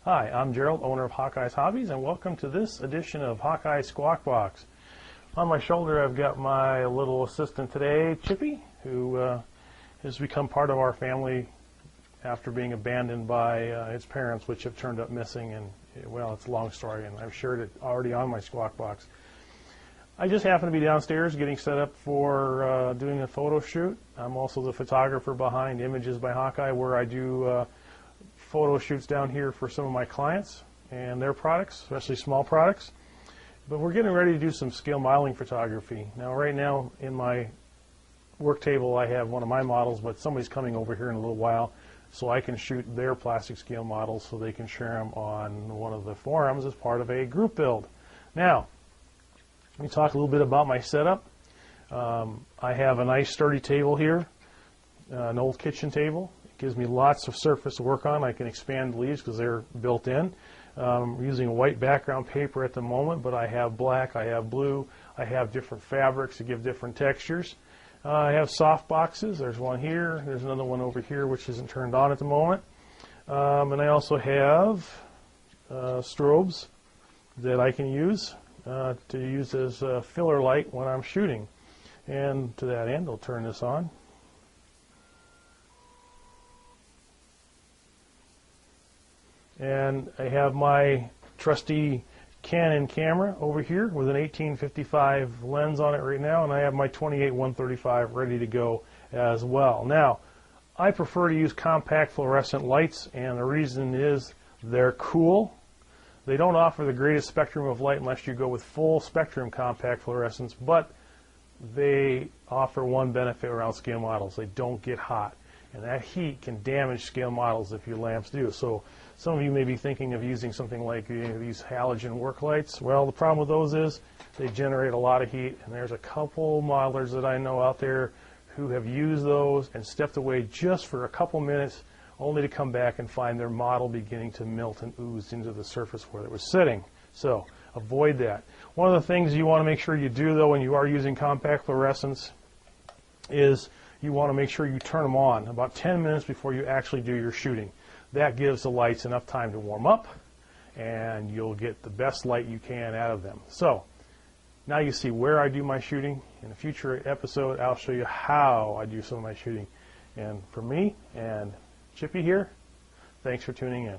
Hi, I'm Gerald, owner of Hawkeye's Hobbies, and welcome to this edition of Hawkeye Squawk Box. On my shoulder I've got my little assistant today, Chippy, who has become part of our family after being abandoned by its parents, which have turned up missing, and well, it's a long story, and I've shared it already on my Squawk Box. I just happen to be downstairs getting set up for doing a photo shoot. I'm also the photographer behind Images by Hawkeye, where I do photo shoots down here for some of my clients and their products, especially small products. But we're getting ready to do some scale modeling photography. Now, right now in my work table I have one of my models, but somebody's coming over here in a little while, so I can shoot their plastic scale models so they can share them on one of the forums as part of a group build. Now, let me talk a little bit about my setup. I have a nice sturdy table here, an old kitchen table. Gives me lots of surface to work on. I can expand the leaves because they're built in. I'm using a white background paper at the moment, but I have black, I have blue, I have different fabrics to give different textures. I have soft boxes. There's one here. There's another one over here which isn't turned on at the moment. And I also have strobes that I can use to use as filler light when I'm shooting. And to that end, I'll turn this on. And I have my trusty Canon camera over here with an 1855 lens on it right now, and I have my 28-135 ready to go as well. Now, I prefer to use compact fluorescent lights, and the reason is they're cool. They don't offer the greatest spectrum of light unless you go with full spectrum compact fluorescence, but they offer one benefit around scale models. They don't get hot, and that heat can damage scale models if your lamps do. So some of you may be thinking of using something like these halogen work lights. Well, the problem with those is they generate a lot of heat, and there's a couple modelers that I know out there who have used those and stepped away just for a couple minutes only to come back and find their model beginning to melt and ooze into the surface where it was sitting. So avoid that. One of the things you want to make sure you do, though, when you are using compact fluorescence is you want to make sure you turn them on about 10 minutes before you actually do your shooting. That gives the lights enough time to warm up, and you'll get the best light you can out of them. So now you see where I do my shooting. In a future episode, I'll show you how I do some of my shooting. And for me and Chippy here, thanks for tuning in.